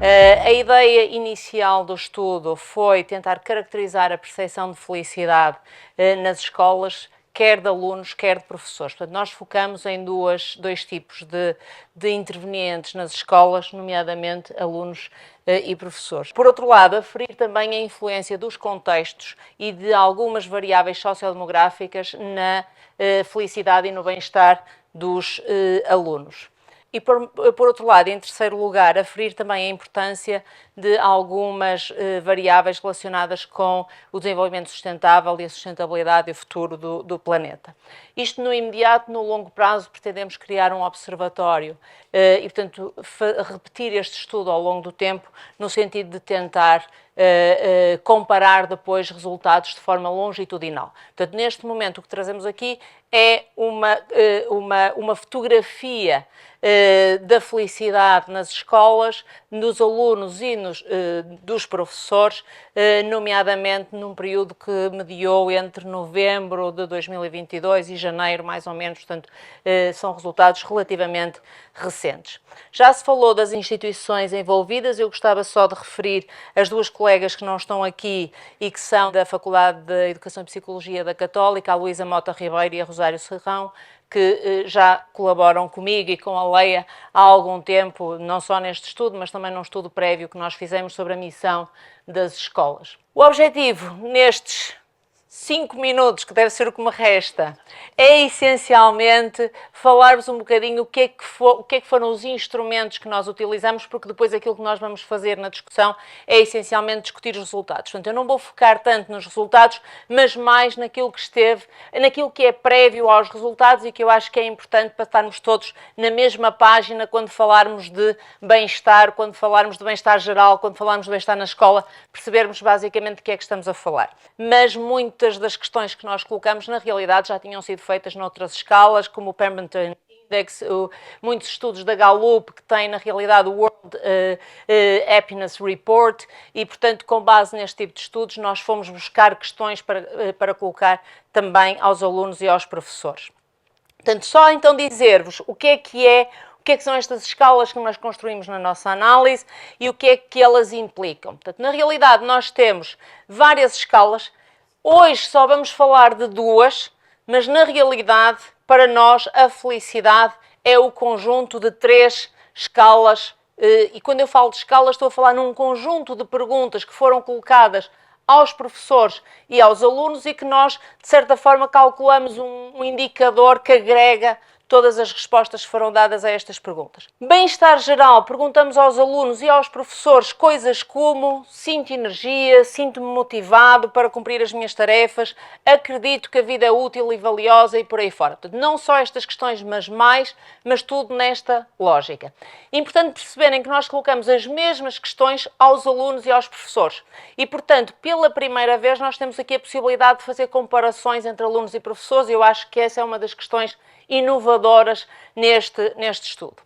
A ideia inicial do estudo foi tentar caracterizar a percepção de felicidade nas escolas, quer de alunos, quer de professores. Portanto, nós focamos em dois tipos de intervenientes nas escolas, nomeadamente alunos e professores. Por outro lado, aferir também a influência dos contextos e de algumas variáveis sociodemográficas na felicidade e no bem-estar dos alunos. E, por outro lado, em terceiro lugar, aferir também a importância de algumas variáveis relacionadas com o desenvolvimento sustentável e a sustentabilidade e o futuro do planeta. Isto no imediato, no longo prazo, pretendemos criar um observatório e, portanto, repetir este estudo ao longo do tempo, no sentido de tentar comparar depois resultados de forma longitudinal. Portanto, neste momento, o que trazemos aqui é uma fotografia da felicidade nas escolas, dos alunos e dos professores, nomeadamente num período que mediou entre novembro de 2022 e janeiro, mais ou menos, portanto, são resultados relativamente recentes. Já se falou das instituições envolvidas, eu gostava só de referir as duas colegas que não estão aqui e que são da Faculdade de Educação e Psicologia da Católica, a Luísa Mota Ribeiro e a Rosário Serrão, que já colaboram comigo e com a Leia há algum tempo, não só neste estudo, mas também num estudo prévio que nós fizemos sobre a missão das escolas. O objetivo nestes 5 minutos, que deve ser o que me resta, é essencialmente falar-vos um bocadinho o que é que foram os instrumentos que nós utilizamos, porque depois aquilo que nós vamos fazer na discussão é essencialmente discutir os resultados. Portanto, eu não vou focar tanto nos resultados, mas mais naquilo que é prévio aos resultados e que eu acho que é importante para estarmos todos na mesma página quando falarmos de bem-estar, quando falarmos de bem-estar geral, quando falarmos de bem-estar na escola, percebermos basicamente de que é que estamos a falar. Mas muitas das questões que nós colocamos, na realidade, já tinham sido feitas noutras escalas, como o Pemberton Index, muitos estudos da Gallup, que têm, na realidade, o World Happiness Report, e, portanto, com base neste tipo de estudos, nós fomos buscar questões para colocar também aos alunos e aos professores. Portanto, só então dizer-vos o que é que são estas escalas que nós construímos na nossa análise e o que é que elas implicam. Portanto, na realidade, nós temos várias escalas. Hoje só vamos falar de duas, mas na realidade, para nós, a felicidade é o conjunto de 3 escalas. E quando eu falo de escalas, estou a falar num conjunto de perguntas que foram colocadas aos professores e aos alunos e que nós, de certa forma, calculamos um indicador que agrega todas as respostas que foram dadas a estas perguntas. Bem-estar geral, perguntamos aos alunos e aos professores coisas como: sinto energia, sinto-me motivado para cumprir as minhas tarefas, acredito que a vida é útil e valiosa e por aí fora. Portanto, não só estas questões, mas tudo nesta lógica. Importante perceberem que nós colocamos as mesmas questões aos alunos e aos professores e, portanto, pela primeira vez nós temos aqui a possibilidade de fazer comparações entre alunos e professores e eu acho que essa é uma das questões inovadoras neste estudo.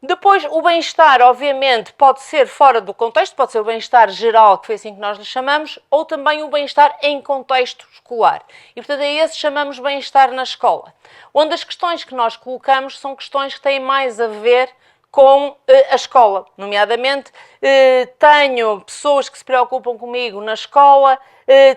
Depois, o bem-estar, obviamente, pode ser fora do contexto, pode ser o bem-estar geral, que foi assim que nós lhe chamamos, ou também o bem-estar em contexto escolar. E, portanto, é esse que chamamos bem-estar na escola. Onde as questões que nós colocamos são questões que têm mais a ver com a escola, nomeadamente tenho pessoas que se preocupam comigo na escola,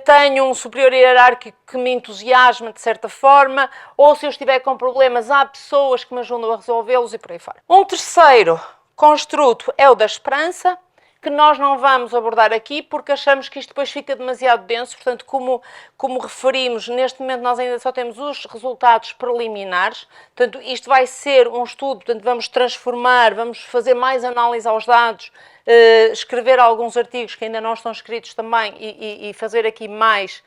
tenho um superior hierárquico que me entusiasma de certa forma, ou se eu estiver com problemas há pessoas que me ajudam a resolvê-los e por aí fora. Um terceiro construto é o da esperança, que nós não vamos abordar aqui porque achamos que isto depois fica demasiado denso, portanto, como referimos, neste momento nós ainda só temos os resultados preliminares, portanto, isto vai ser um estudo, portanto, vamos transformar, vamos fazer mais análise aos dados, escrever alguns artigos que ainda não estão escritos também e fazer aqui mais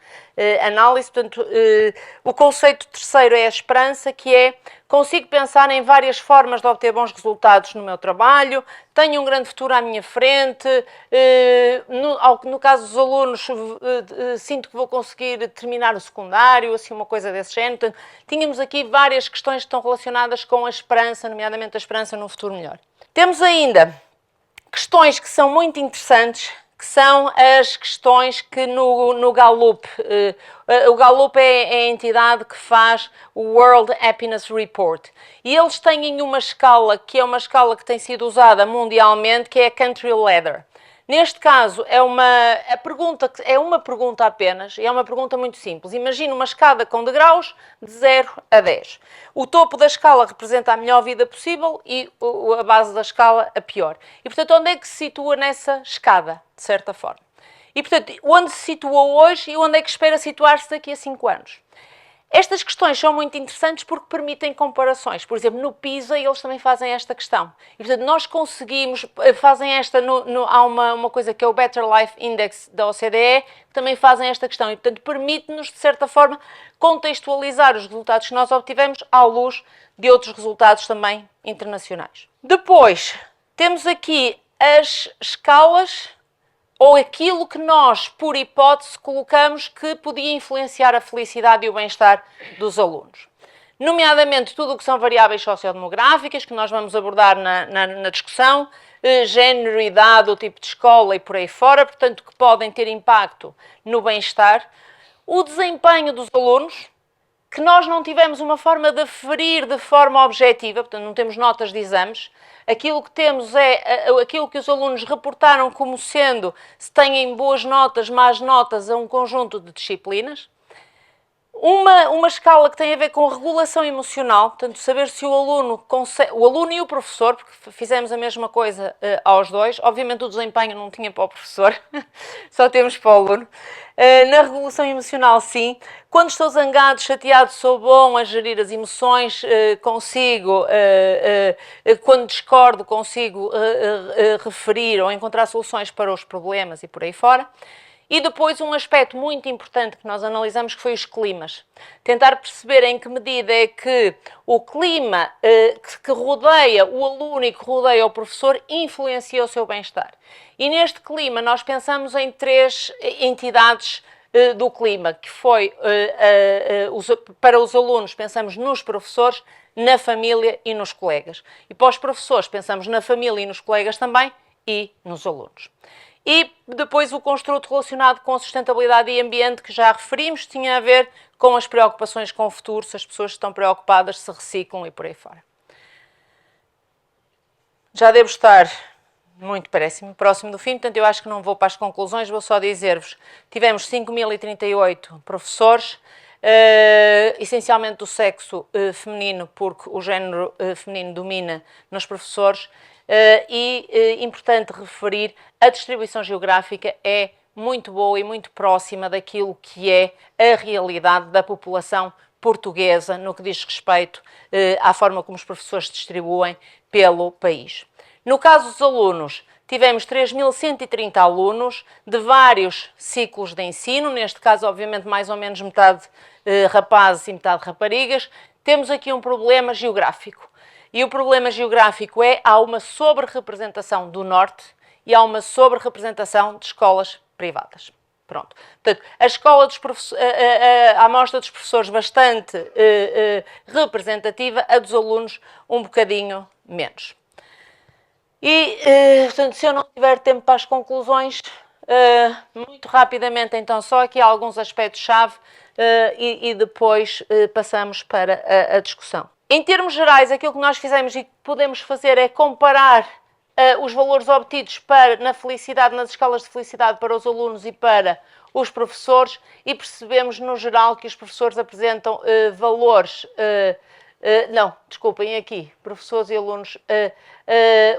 análise. Portanto, o conceito terceiro é a esperança, que é: consigo pensar em várias formas de obter bons resultados no meu trabalho, tenho um grande futuro à minha frente, no caso dos alunos, sinto que vou conseguir terminar o secundário, assim uma coisa desse género. Portanto, tínhamos aqui várias questões que estão relacionadas com a esperança, nomeadamente a esperança num futuro melhor. Temos ainda questões que são muito interessantes, que são as questões que no Gallup, o Gallup é a entidade que faz o World Happiness Report, e eles têm uma escala que é uma escala que tem sido usada mundialmente, que é a Country Ladder. Neste caso, é uma pergunta apenas, e é uma pergunta muito simples. Imagina uma escada com degraus de 0 a 10. O topo da escala representa a melhor vida possível e a base da escala a pior. E, portanto, onde é que se situa nessa escada, de certa forma? E, portanto, onde se situa hoje e onde é que espera situar-se daqui a 5 anos? Estas questões são muito interessantes porque permitem comparações. Por exemplo, no PISA eles também fazem esta questão. E, portanto, nós conseguimos, fazem esta, há uma coisa que é o Better Life Index da OCDE, que também fazem esta questão. E, portanto, permite-nos, de certa forma, contextualizar os resultados que nós obtivemos à luz de outros resultados também internacionais. Depois, temos aqui as escalas, ou aquilo que nós, por hipótese, colocamos que podia influenciar a felicidade e o bem-estar dos alunos. Nomeadamente tudo o que são variáveis sociodemográficas, que nós vamos abordar na discussão, género, idade, o tipo de escola e por aí fora, portanto, que podem ter impacto no bem-estar. O desempenho dos alunos, que nós não tivemos uma forma de aferir de forma objetiva, portanto, não temos notas de exames. Aquilo que temos é aquilo que os alunos reportaram como sendo se têm boas notas, más notas a um conjunto de disciplinas. Uma escala que tem a ver com regulação emocional, portanto, saber se o aluno consegue, o aluno e o professor, porque fizemos a mesma coisa aos dois, obviamente o desempenho não tinha para o professor, só temos para o aluno. Na regulação emocional, sim. Quando estou zangado, chateado, sou bom a gerir as emoções, consigo, quando discordo, consigo referir ou encontrar soluções para os problemas e por aí fora. E depois um aspecto muito importante que nós analisamos, que foi os climas. Tentar perceber em que medida é que o clima que rodeia o aluno e que rodeia o professor influencia o seu bem-estar. E neste clima nós pensamos em 3 entidades do clima, que foi, para os alunos pensamos nos professores, na família e nos colegas. E para os professores pensamos na família e nos colegas também e nos alunos. E depois o construto relacionado com a sustentabilidade e ambiente que já referimos, tinha a ver com as preocupações com o futuro, se as pessoas estão preocupadas, se reciclam e por aí fora. Já devo estar muito próximo do fim, portanto eu acho que não vou para as conclusões, vou só dizer-vos, tivemos 5.038 professores, essencialmente do sexo feminino, porque o género feminino domina nos professores, importante referir, a distribuição geográfica é muito boa e muito próxima daquilo que é a realidade da população portuguesa no que diz respeito à forma como os professores se distribuem pelo país. No caso dos alunos, tivemos 3.130 alunos de vários ciclos de ensino, neste caso, obviamente, mais ou menos metade rapazes e metade raparigas. Temos aqui um problema geográfico. E o problema geográfico há uma sobre-representação do Norte e há uma sobre-representação de escolas privadas. Pronto. Portanto, a escola dos a amostra dos professores bastante representativa, a dos alunos um bocadinho menos. E, portanto, se eu não tiver tempo para as conclusões, muito rapidamente, então, só aqui alguns aspectos-chave e depois passamos para a discussão. Em termos gerais, aquilo que nós fizemos e que podemos fazer é comparar os valores obtidos na felicidade, nas escalas de felicidade para os alunos e para os professores, e percebemos, no geral, que os professores apresentam valores... não, desculpem, aqui, professores e alunos,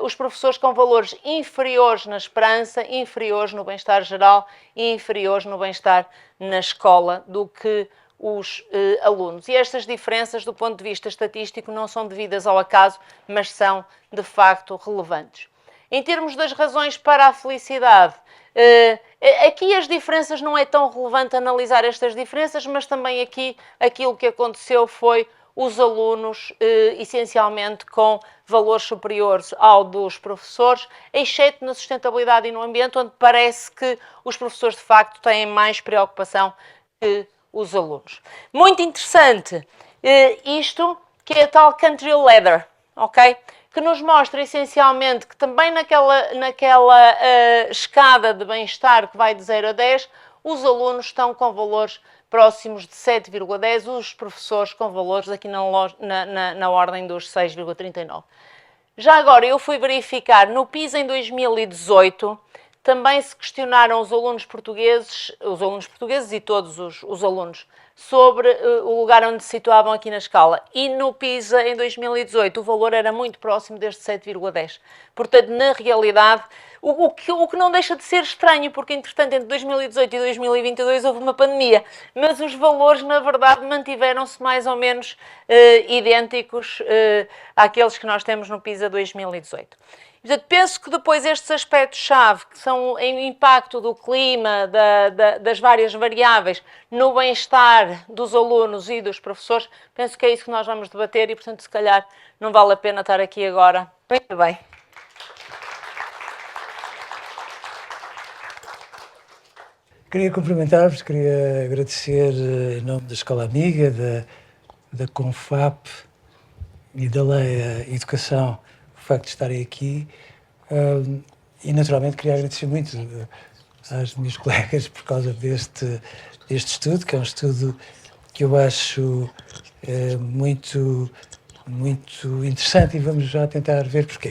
os professores com valores inferiores na esperança, inferiores no bem-estar geral e inferiores no bem-estar na escola do que os alunos. E estas diferenças, do ponto de vista estatístico, não são devidas ao acaso, mas são, de facto, relevantes. Em termos das razões para a felicidade, aqui as diferenças não é tão relevante analisar estas diferenças, mas também aqui aquilo que aconteceu foi os alunos, essencialmente, com valores superiores ao dos professores, exceto na sustentabilidade e no ambiente, onde parece que os professores, de facto, têm mais preocupação que os alunos. Muito interessante isto, que é a tal Country Ladder, ok? que nos mostra essencialmente que também naquela escada de bem-estar que vai de 0 a 10, os alunos estão com valores próximos de 7,10, os professores com valores aqui na ordem dos 6,39. Já agora, eu fui verificar, no PISA em 2018, também se questionaram os alunos portugueses e todos os alunos, sobre o lugar onde se situavam aqui na escala. E no PISA, em 2018, o valor era muito próximo deste 7,10. Portanto, na realidade, o que não deixa de ser estranho, porque, entretanto, entre 2018 e 2022 houve uma pandemia. Mas os valores, na verdade, mantiveram-se mais ou menos idênticos àqueles que nós temos no PISA 2018. Portanto, penso que depois estes aspectos-chave, que são o impacto do clima, das várias variáveis, no bem-estar dos alunos e dos professores, penso que é isso que nós vamos debater e, portanto, se calhar não vale a pena estar aqui agora. Muito bem. Queria cumprimentar-vos, queria agradecer em nome da Escola Amiga, da Confap e da Lei Educação o facto de estarem aqui e naturalmente queria agradecer muito às minhas colegas por causa deste estudo, que é um estudo que eu acho muito interessante e vamos já tentar ver porquê.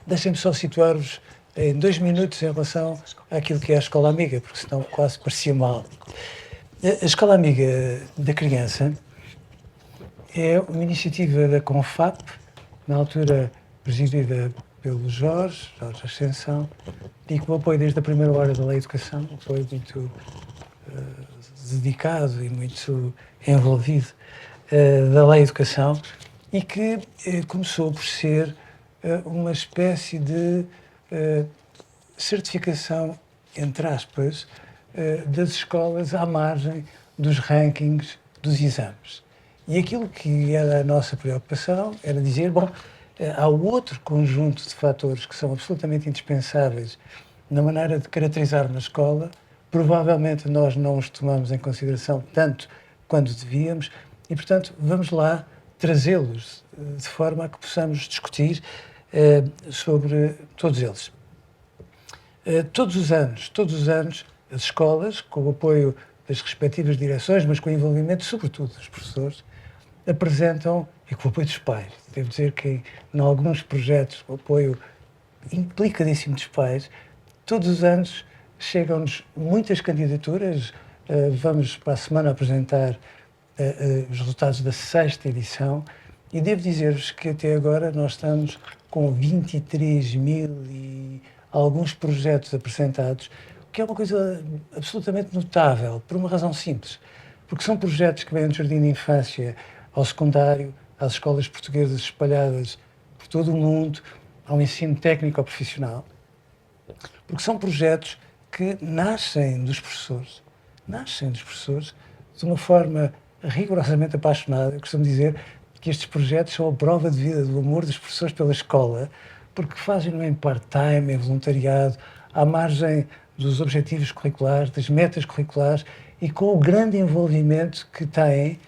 Deixem-me só situar-vos em 2 minutos em relação àquilo que é a Escola Amiga, porque senão quase parecia mal. A Escola Amiga da Criança é uma iniciativa da Confap, na altura presidida pelo Jorge Ascensão, e com o apoio desde a primeira hora da Lei de Educação, um apoio muito dedicado e muito envolvido da Lei de Educação, e que começou por ser uma espécie de certificação, entre aspas, das escolas à margem dos rankings dos exames. E aquilo que era a nossa preocupação era dizer, bom, há outro conjunto de fatores que são absolutamente indispensáveis na maneira de caracterizar uma escola, provavelmente nós não os tomamos em consideração tanto quanto devíamos e, portanto, vamos lá trazê-los de forma a que possamos discutir sobre todos eles. Todos os anos, as escolas, com o apoio das respectivas direções, mas com o envolvimento, sobretudo, dos professores, apresentam, e com o apoio dos pais, devo dizer que em alguns projetos o apoio implicadíssimo dos pais, todos os anos chegam-nos muitas candidaturas, vamos para a semana apresentar os resultados da 6ª edição, e devo dizer-vos que até agora nós estamos com 23.000 e alguns projetos apresentados, o que é uma coisa absolutamente notável, por uma razão simples, porque são projetos que vêm do jardim de infância ao secundário, às escolas portuguesas espalhadas por todo o mundo, ao ensino técnico ou profissional, porque são projetos que nascem dos professores de uma forma rigorosamente apaixonada. Eu costumo dizer que estes projetos são a prova de vida do amor dos professores pela escola, porque fazem-no em part-time, em voluntariado, à margem dos objetivos curriculares, das metas curriculares e com o grande envolvimento que têm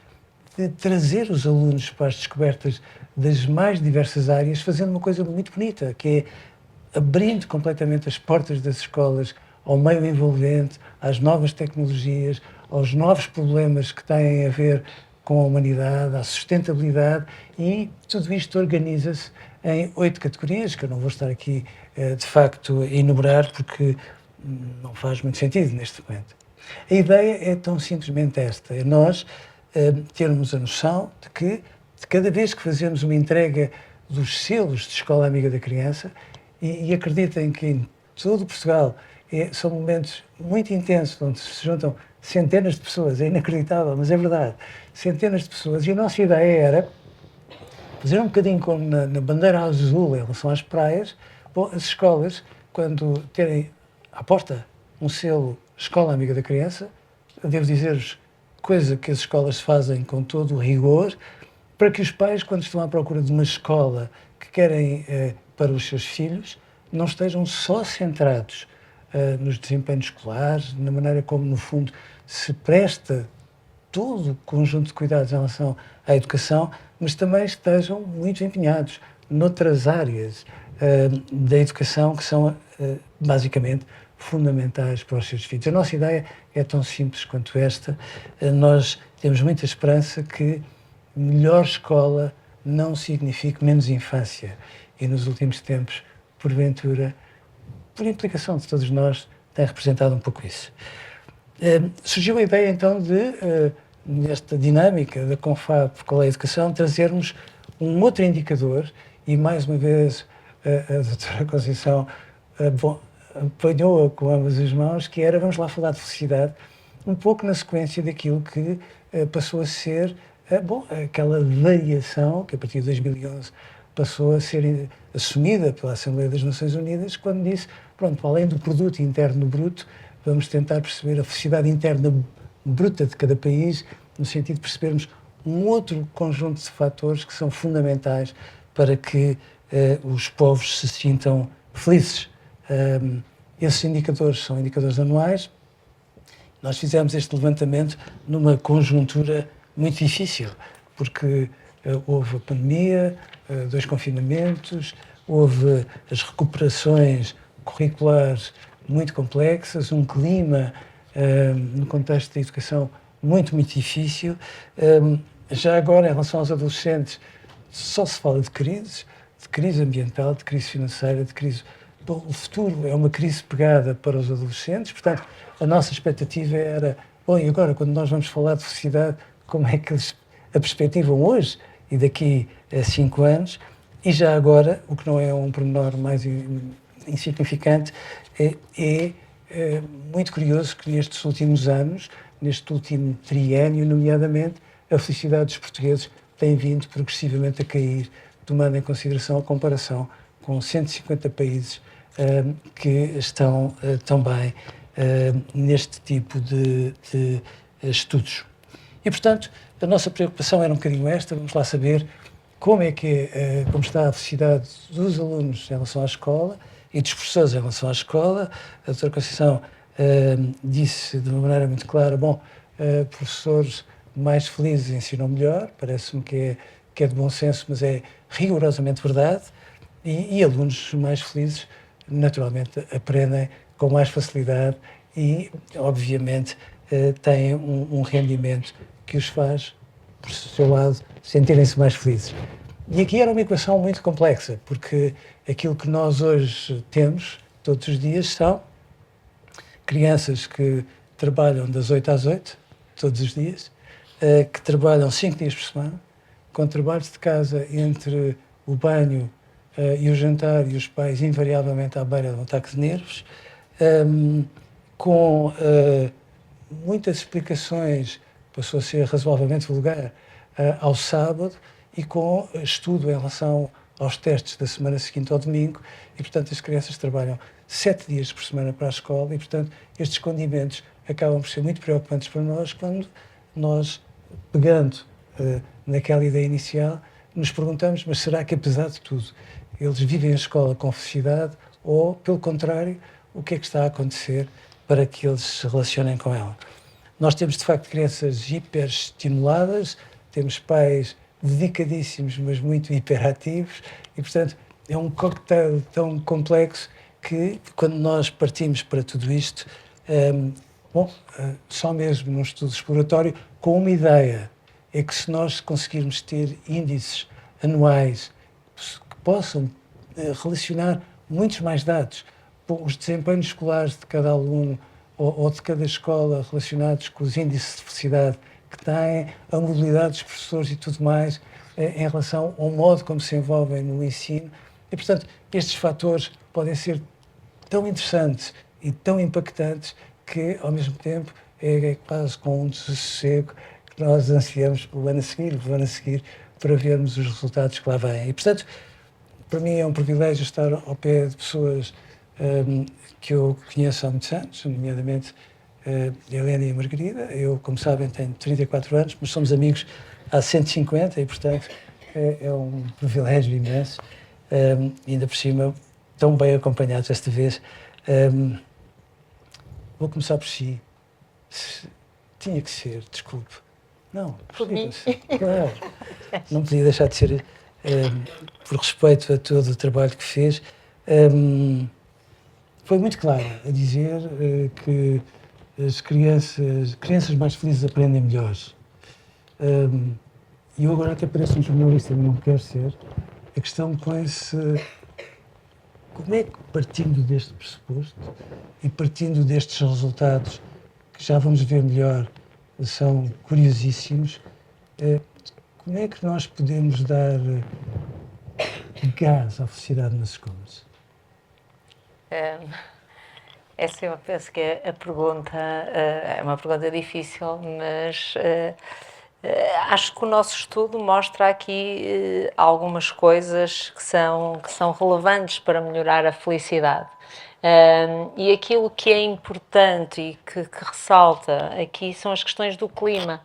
de trazer os alunos para as descobertas das mais diversas áreas, fazendo uma coisa muito bonita, que é abrindo completamente as portas das escolas ao meio envolvente, às novas tecnologias, aos novos problemas que têm a ver com a humanidade, à sustentabilidade, e tudo isto organiza-se em 8 categorias, que eu não vou estar aqui, de facto, a enumerar, porque não faz muito sentido neste momento. A ideia é tão simplesmente esta, é nós termos a noção de que, de cada vez que fazemos uma entrega dos selos de Escola Amiga da Criança, e acreditem que em todo Portugal são momentos muito intensos, onde se juntam centenas de pessoas, é inacreditável, mas é verdade, centenas de pessoas, e a nossa ideia era fazer um bocadinho como na bandeira azul em relação às praias. Bom, as escolas, quando terem à porta um selo Escola Amiga da Criança, eu devo dizer-vos, coisa que as escolas fazem com todo o rigor, para que os pais, quando estão à procura de uma escola que querem para os seus filhos, não estejam só centrados nos desempenhos escolares, na maneira como, no fundo, se presta todo o conjunto de cuidados em relação à educação, mas também estejam muito empenhados noutras áreas da educação que são basicamente fundamentais para os seus filhos. A nossa ideia é tão simples quanto esta. Nós temos muita esperança que melhor escola não signifique menos infância. E nos últimos tempos, porventura, por implicação de todos nós, tem representado um pouco isso. Surgiu a ideia então de, nesta dinâmica da Confab Qual é a Educação, trazermos um outro indicador e, mais uma vez, a doutora Conceição apanhou-a com ambas as mãos, que era, vamos lá falar de felicidade, um pouco na sequência daquilo que passou a ser, aquela variação que a partir de 2011 passou a ser assumida pela Assembleia das Nações Unidas, quando disse, pronto, além do produto interno bruto, vamos tentar perceber a felicidade interna bruta de cada país, no sentido de percebermos um outro conjunto de fatores que são fundamentais para que os povos se sintam felizes. Esses indicadores são indicadores anuais. Nós fizemos este levantamento numa conjuntura muito difícil, porque houve a pandemia, 2 confinamentos, houve as recuperações curriculares muito complexas, um clima no contexto da educação muito difícil. Já agora, em relação aos adolescentes, só se fala de crise ambiental, de crise financeira, de crise... O futuro é uma crise pegada para os adolescentes, portanto, a nossa expectativa era, bom, e agora, quando nós vamos falar de felicidade, como é que eles a perspectivam hoje e daqui a 5 anos? E já agora, o que não é um pormenor mais insignificante, é muito curioso que nestes últimos anos, neste último triênio, nomeadamente, a felicidade dos portugueses tem vindo progressivamente a cair, tomando em consideração a comparação com 150 países que estão também neste tipo de estudos. E, portanto, a nossa preocupação era um bocadinho esta, vamos lá saber como está a felicidade dos alunos em relação à escola e dos professores em relação à escola. A doutora Conceição disse de uma maneira muito clara, professores mais felizes ensinam melhor, parece-me que é de bom senso, mas é rigorosamente verdade, e alunos mais felizes, naturalmente, aprendem com mais facilidade e, obviamente, têm um rendimento que os faz, por seu lado, sentirem-se mais felizes. E aqui era uma equação muito complexa, porque aquilo que nós hoje temos, todos os dias, são crianças que trabalham das 8 às 8, todos os dias, que trabalham 5 dias por semana, com trabalhos de casa entre o banho e o jantar e os pais invariavelmente à beira de um ataque de nervos, com muitas explicações, passou a ser razoavelmente vulgar, ao sábado, e com estudo em relação aos testes da semana seguinte ao domingo, e portanto as crianças trabalham 7 dias por semana para a escola, e portanto estes condimentos acabam por ser muito preocupantes para nós quando nós, pegando naquela ideia inicial, nos perguntamos, mas será que apesar de tudo eles vivem a escola com felicidade ou, pelo contrário, o que é que está a acontecer para que eles se relacionem com ela? Nós temos, de facto, crianças hiperestimuladas, temos pais dedicadíssimos, mas muito hiperativos, e, portanto, é um cocktail tão complexo que, quando nós partimos para tudo isto, só mesmo num estudo exploratório, com uma ideia, é que se nós conseguirmos ter índices anuais que possam relacionar muitos mais dados, os desempenhos escolares de cada aluno ou de cada escola relacionados com os índices de felicidade que têm, a mobilidade dos professores e tudo mais, em relação ao modo como se envolvem no ensino. E, portanto, estes fatores podem ser tão interessantes e tão impactantes que, ao mesmo tempo, é quase com um desassossego que nós ansiamos pelo ano a seguir, para vermos os resultados que lá vêm. E, portanto, para mim é um privilégio estar ao pé de pessoas que eu conheço há muitos anos, nomeadamente a Helena e a Margarida. Eu, como sabem, tenho 34 anos, mas somos amigos há 150 e, portanto, é um privilégio imenso. Ainda por cima, tão bem acompanhados esta vez. Vou começar por si. Tinha que ser, desculpe. Não, por mim. Claro. Não podia deixar de ser por respeito a todo o trabalho que fez, foi muito clara a dizer que as crianças mais felizes aprendem melhor. E eu agora até pareço um jornalista, não quero ser. A questão põe-se como é que, partindo deste pressuposto e partindo destes resultados, que já vamos ver melhor, são curiosíssimos, como é que nós podemos dar gás à felicidade nas escolas? Essa eu penso que é a pergunta, é uma pergunta difícil, mas acho que o nosso estudo mostra aqui algumas coisas que são relevantes para melhorar a felicidade. E aquilo que é importante e que ressalta aqui são as questões do clima.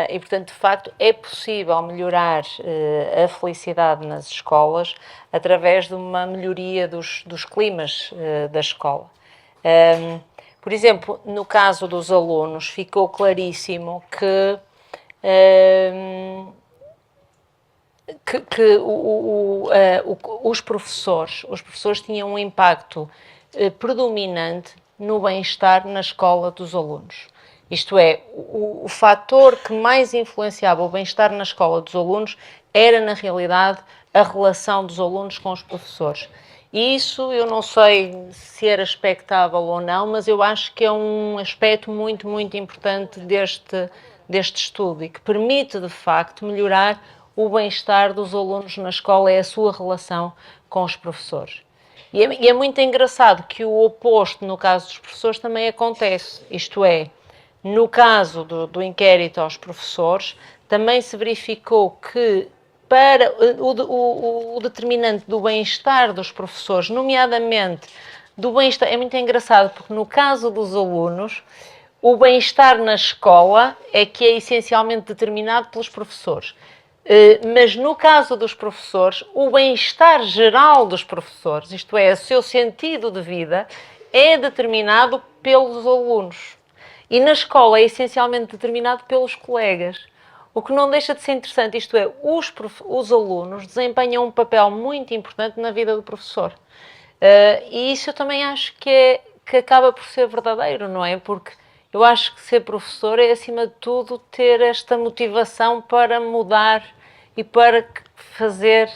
E, portanto, de facto, é possível melhorar a felicidade nas escolas através de uma melhoria dos climas da escola. Por exemplo, no caso dos alunos, ficou claríssimo que os professores tinham um impacto predominante no bem-estar na escola dos alunos. Isto é, o fator que mais influenciava o bem-estar na escola dos alunos era, na realidade, a relação dos alunos com os professores. E isso eu não sei se era expectável ou não, mas eu acho que é um aspecto muito, muito importante deste estudo e que permite, de facto, melhorar o bem-estar dos alunos na escola, é a sua relação com os professores. E é muito engraçado que o oposto, no caso dos professores, também acontece. Isto é, no caso do inquérito aos professores, também se verificou que para o determinante do bem-estar dos professores, nomeadamente do bem-estar, é muito engraçado porque no caso dos alunos, o bem-estar na escola é que é essencialmente determinado pelos professores. Mas no caso dos professores, o bem-estar geral dos professores, isto é, o seu sentido de vida, é determinado pelos alunos. E na escola é essencialmente determinado pelos colegas. O que não deixa de ser interessante, isto é, os alunos desempenham um papel muito importante na vida do professor. E isso eu também acho que acaba por ser verdadeiro, não é? Porque eu acho que ser professor é, acima de tudo, ter esta motivação para mudar e para fazer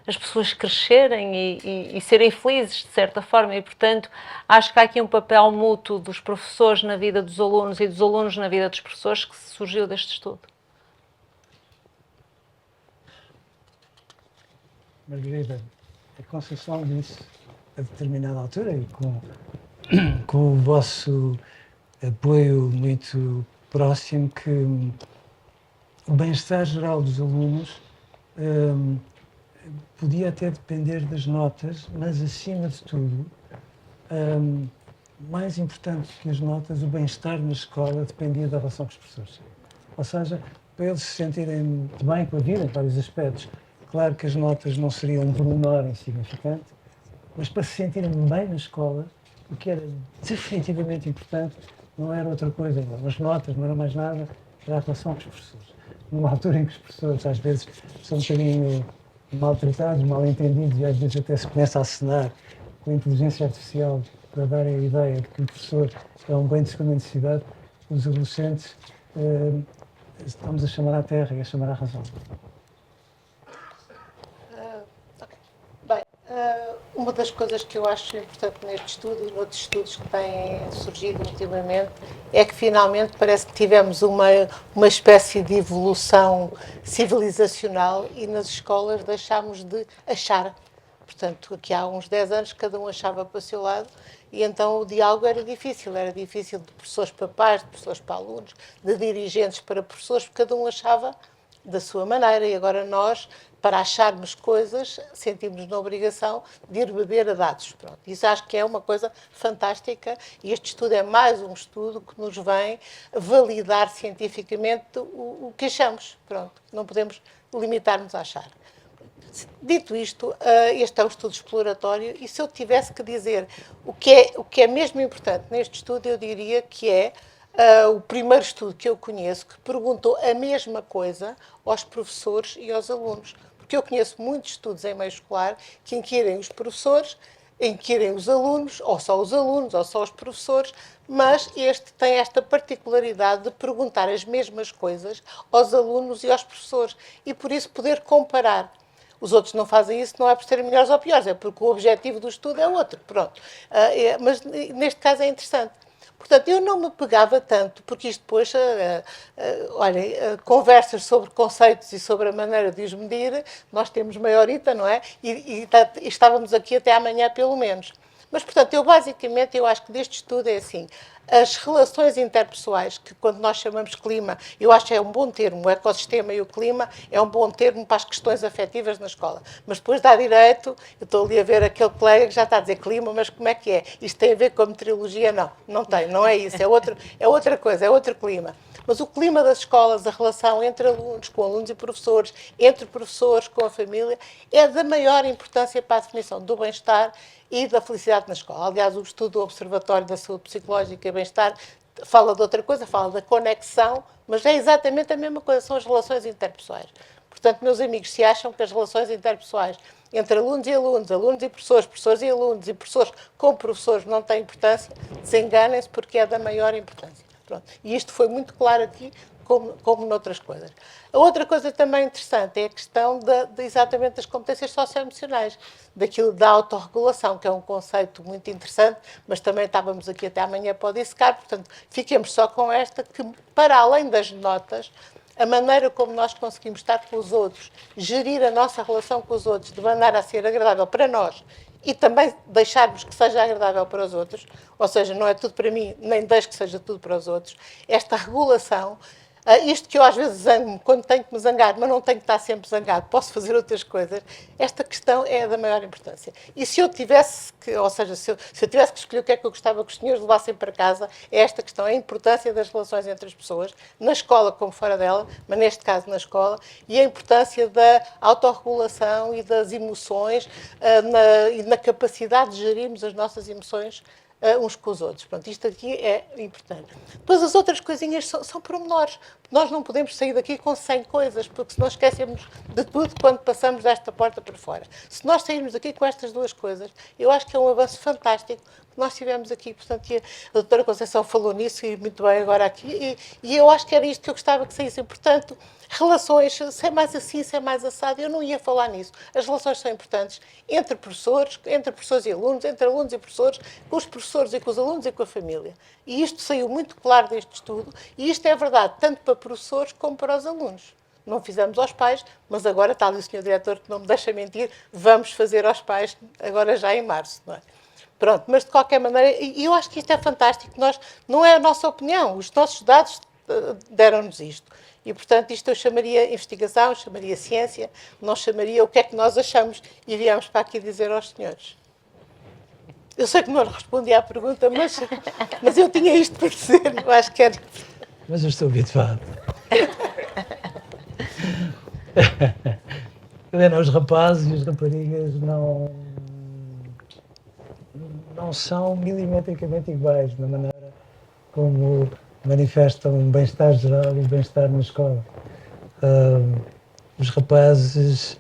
as pessoas crescerem e serem felizes, de certa forma. E, portanto, acho que há aqui um papel mútuo dos professores na vida dos alunos e dos alunos na vida dos professores que surgiu deste estudo. Margarida, a Conceição disse a determinada altura e com o vosso apoio muito próximo que o bem-estar geral dos alunos podia até depender das notas, mas acima de tudo, mais importante que as notas, o bem-estar na escola dependia da relação com os professores. Ou seja, para eles se sentirem bem com a vida, em vários aspectos. Claro que as notas não seriam um pormenor insignificante, mas para se sentirem bem na escola, o que era definitivamente importante não era outra coisa, as notas, não era mais nada, era a relação com os professores. Numa altura em que os professores às vezes são um bocadinho maltratados, mal entendidos e às vezes até se começa a acenar com a inteligência artificial para dar a ideia de que o professor é um bem de segunda necessidade, os adolescentes estamos a chamar à terra e a chamar à razão. Uma das coisas que eu acho importante neste estudo e noutros estudos que têm surgido ultimamente é que finalmente parece que tivemos uma espécie de evolução civilizacional e nas escolas deixámos de achar. Portanto, aqui há uns 10 anos cada um achava para o seu lado e então o diálogo era difícil de professores para pais, de professores para alunos, de dirigentes para professores, porque cada um achava da sua maneira e agora nós, para acharmos coisas, sentimos na obrigação de ir beber a dados. Pronto. Isso acho que é uma coisa fantástica e este estudo é mais um estudo que nos vem validar cientificamente o que achamos. Pronto. Não podemos limitar-nos a achar. Dito isto, este é um estudo exploratório e se eu tivesse que dizer o que é mesmo importante neste estudo, eu diria que é o primeiro estudo que eu conheço que perguntou a mesma coisa aos professores e aos alunos. porque eu conheço muitos estudos em meio escolar que inquirem os professores, inquirem os alunos, ou só os alunos, ou só os professores, mas este tem esta particularidade de perguntar as mesmas coisas aos alunos e aos professores e, por isso, poder comparar. Os outros não fazem isso, não é por serem melhores ou piores, é porque o objetivo do estudo é outro. Pronto. Mas neste caso é interessante. Portanto, eu não me pegava tanto, porque isto depois, olhem, conversas sobre conceitos e sobre a maneira de os medir, nós temos meia horita, não é? E estávamos aqui até amanhã, pelo menos. Mas, portanto, eu acho que deste estudo é assim, as relações interpessoais, que quando nós chamamos clima, eu acho que é um bom termo, o ecossistema e o clima é um bom termo para as questões afetivas na escola. Mas depois dá direito, eu estou ali a ver aquele colega que já está a dizer clima, mas como é que é? Isto tem a ver com a meteorologia? Não, não tem, não é isso, é outra coisa, é outro clima. Mas o clima das escolas, a relação entre alunos, com alunos e professores, entre professores, com a família, é da maior importância para a definição do bem-estar e da felicidade na escola. Aliás, o estudo do Observatório da Saúde Psicológica e Bem-Estar fala de outra coisa, fala da conexão, mas é exatamente a mesma coisa, são as relações interpessoais. Portanto, meus amigos, se acham que as relações interpessoais entre alunos e alunos, alunos e professores, professores e alunos e professores com professores não têm importância, desenganem-se porque é da maior importância. Pronto. E isto foi muito claro aqui, como noutras coisas. A outra coisa também interessante é a questão exatamente das competências socioemocionais, daquilo da autorregulação, que é um conceito muito interessante, mas também estávamos aqui até amanhã para o dissecar, portanto, fiquemos só com esta, que para além das notas, a maneira como nós conseguimos estar com os outros, gerir a nossa relação com os outros de maneira a ser agradável para nós e também deixarmos que seja agradável para os outros, ou seja, não é tudo para mim, nem deixo que seja tudo para os outros, esta regulação. Isto que eu às vezes zango-me quando tenho que me zangar, mas não tenho que estar sempre zangado, posso fazer outras coisas, esta questão é da maior importância. E se eu tivesse que, ou seja, se eu tivesse que escolher o que é que eu gostava que os senhores levassem para casa, é esta questão, a importância das relações entre as pessoas, na escola como fora dela, mas neste caso na escola, e a importância da autorregulação e das emoções e na capacidade de gerirmos as nossas emoções uns com os outros. Pronto, isto aqui é importante. Depois as outras coisinhas são pormenores. Nós não podemos sair daqui com 100 coisas, porque se nós esquecemos de tudo quando passamos desta porta para fora. Se nós sairmos daqui com estas duas coisas, eu acho que é um avanço fantástico que nós tivemos aqui. Portanto, a doutora Conceição falou nisso e muito bem agora aqui, e eu acho que era isto que eu gostava que saísse. Portanto, relações, se é mais assim, se é mais assado, eu não ia falar nisso. As relações são importantes entre professores e alunos, entre alunos e professores, com os professores e com os alunos e com a família. E isto saiu muito claro deste estudo, e isto é verdade tanto para professores como para os alunos. Não fizemos aos pais, mas agora está ali o senhor diretor que não me deixa mentir, vamos fazer aos pais agora já em março, não é? Pronto, mas de qualquer maneira, e eu acho que isto é fantástico, não é a nossa opinião, os nossos dados deram-nos isto. E, portanto, isto eu chamaria investigação, chamaria ciência, não chamaria o que é que nós achamos e viemos para aqui dizer aos senhores. Eu sei que não respondi à pergunta, mas eu tinha isto para dizer, eu acho que era... Mas eu estou habituado. Helena, os rapazes e as raparigas não são milimetricamente iguais na maneira como manifestam um bem-estar geral e bem-estar na escola. Os rapazes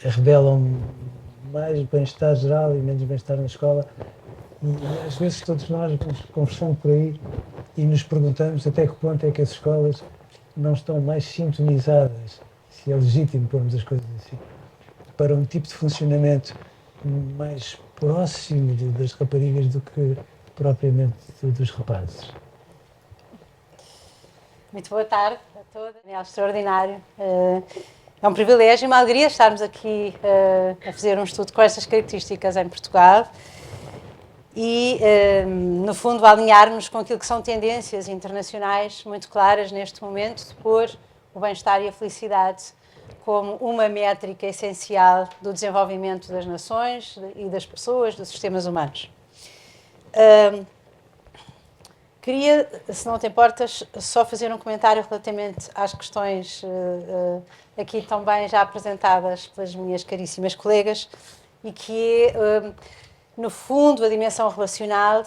revelam mais bem-estar geral e menos bem-estar na escola, e às vezes todos nós nos conversamos por aí e nos perguntamos até que ponto é que as escolas não estão mais sintonizadas, se é legítimo pormos as coisas assim, para um tipo de funcionamento mais próximo das raparigas do que propriamente dos rapazes. Muito boa tarde a todos. É extraordinário. É um privilégio e uma alegria estarmos aqui a fazer um estudo com estas características em Portugal e, no fundo, alinharmos com aquilo que são tendências internacionais muito claras neste momento, de pôr o bem-estar e a felicidade como uma métrica essencial do desenvolvimento das nações e das pessoas, dos sistemas humanos. Queria, se não te importas, só fazer um comentário relativamente às questões aqui também já apresentadas pelas minhas caríssimas colegas, e que é, no fundo, a dimensão relacional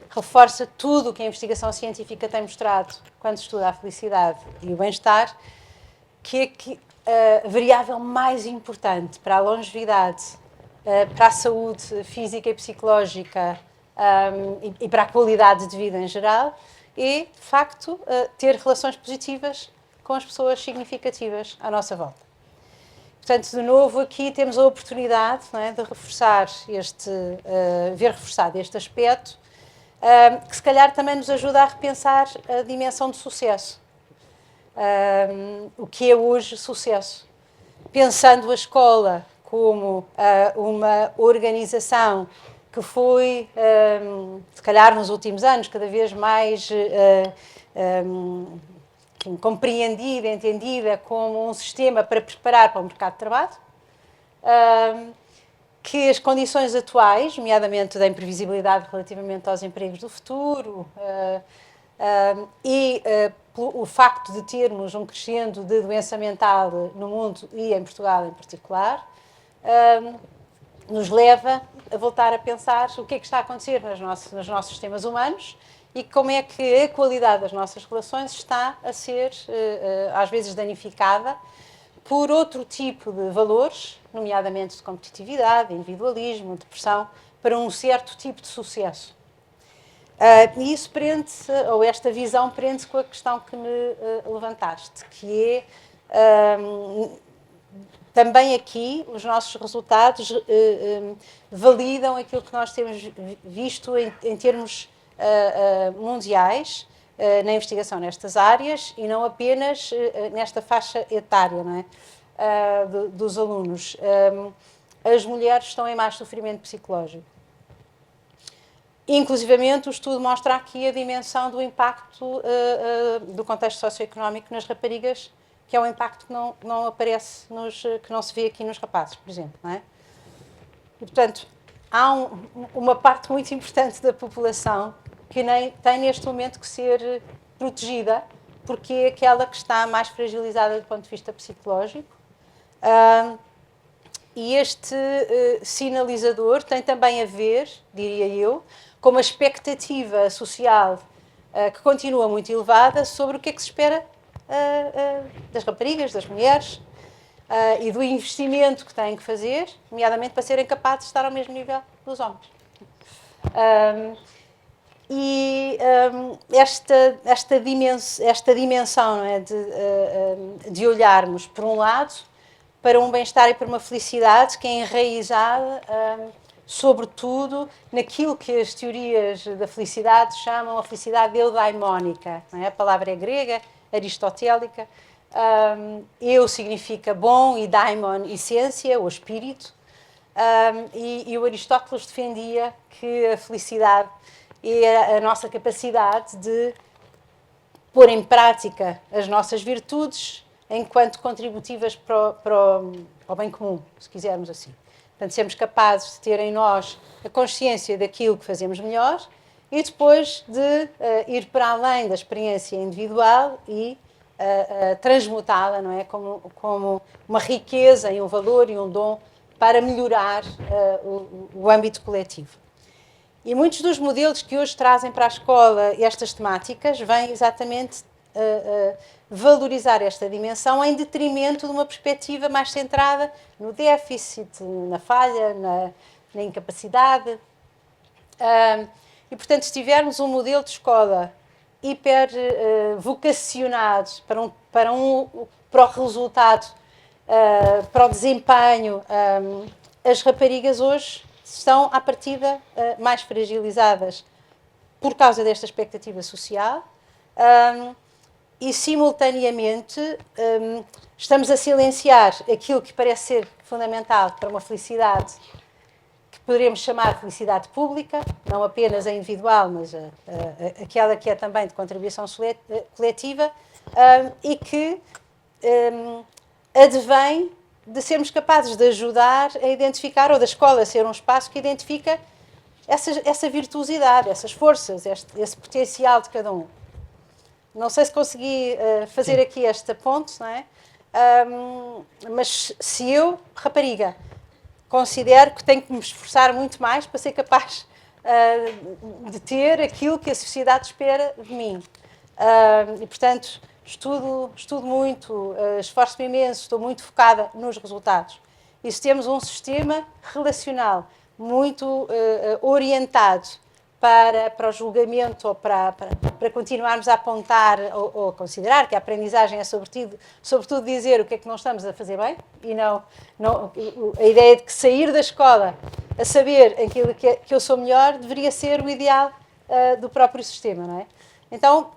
reforça tudo o que a investigação científica tem mostrado quando estuda a felicidade e o bem-estar, que é que a variável mais importante para a longevidade, para a saúde física e psicológica e para a qualidade de vida em geral, é, de facto, ter relações positivas com as pessoas significativas à nossa volta. Portanto, de novo, aqui temos a oportunidade, não é, de reforçar ver reforçado este aspecto, que se calhar também nos ajuda a repensar a dimensão de sucesso. O que é hoje sucesso? Pensando a escola como uma organização que foi, se calhar nos últimos anos, cada vez mais compreendida, entendida como um sistema para preparar para o mercado de trabalho, que as condições atuais, nomeadamente da imprevisibilidade relativamente aos empregos do futuro o facto de termos um crescendo de doença mental no mundo e em Portugal em particular, nos leva a voltar a pensar o que é que está a acontecer nos nossos sistemas humanos e como é que a qualidade das nossas relações está a ser, às vezes, danificada por outro tipo de valores, nomeadamente de competitividade, individualismo, depressão, para um certo tipo de sucesso. E isso prende-se, ou esta visão prende-se com a questão que me levantaste, que é também aqui os nossos resultados validam aquilo que nós temos visto em termos mundiais na investigação nestas áreas e não apenas nesta faixa etária, não é? Dos alunos. As mulheres estão em mais sofrimento psicológico. Inclusivamente, o estudo mostra aqui a dimensão do impacto do contexto socioeconómico nas raparigas, que é um impacto que não aparece, que não se vê aqui nos rapazes, por exemplo. Não é? E, portanto, há uma parte muito importante da população que tem neste momento que ser protegida, porque é aquela que está mais fragilizada do ponto de vista psicológico. E este sinalizador tem também a ver, diria eu, com uma expectativa social que continua muito elevada sobre o que é que se espera das raparigas, das mulheres, e do investimento que têm que fazer, nomeadamente para serem capazes de estar ao mesmo nível dos homens. Esta dimensão, não é, de olharmos, por um lado, para um bem-estar e para uma felicidade que é enraizada, sobretudo, naquilo que as teorias da felicidade chamam a felicidade eudaimónica. Não é? A palavra é grega, aristotélica. Eu significa bom e daimon, essência, ou espírito. E o Aristóteles defendia que a felicidade é a nossa capacidade de pôr em prática as nossas virtudes enquanto contributivas para o bem comum, se quisermos assim. Portanto, sermos capazes de ter em nós a consciência daquilo que fazemos melhor e depois de ir para além da experiência individual e transmutá-la, não é? Como uma riqueza e um valor e um dom para melhorar o âmbito coletivo. E muitos dos modelos que hoje trazem para a escola estas temáticas vêm exatamente valorizar esta dimensão em detrimento de uma perspectiva mais centrada no déficit, na falha, na incapacidade. E, portanto, se tivermos um modelo de escola hiper vocacionado para o resultado, para o desempenho, as raparigas hoje estão, à partida, mais fragilizadas por causa desta expectativa social e, simultaneamente, estamos a silenciar aquilo que parece ser fundamental para uma felicidade que poderíamos chamar de felicidade pública, não apenas a individual, mas aquela que é também de contribuição coletiva e que advém de sermos capazes de ajudar a identificar, ou da escola ser um espaço que identifica essa virtuosidade, essas forças, esse potencial de cada um. Não sei se consegui fazer Sim. aqui esta ponte, não é? Mas se eu, rapariga, considero que tenho que me esforçar muito mais para ser capaz de ter aquilo que a sociedade espera de mim. E, portanto, estudo muito, esforço-me imenso, estou muito focada nos resultados. E se temos um sistema relacional muito orientado para o julgamento ou para continuarmos a apontar ou a considerar que a aprendizagem é sobretudo dizer o que é que não estamos a fazer bem e não a ideia de que sair da escola a saber aquilo que eu sou melhor deveria ser o ideal do próprio sistema, não é? Então,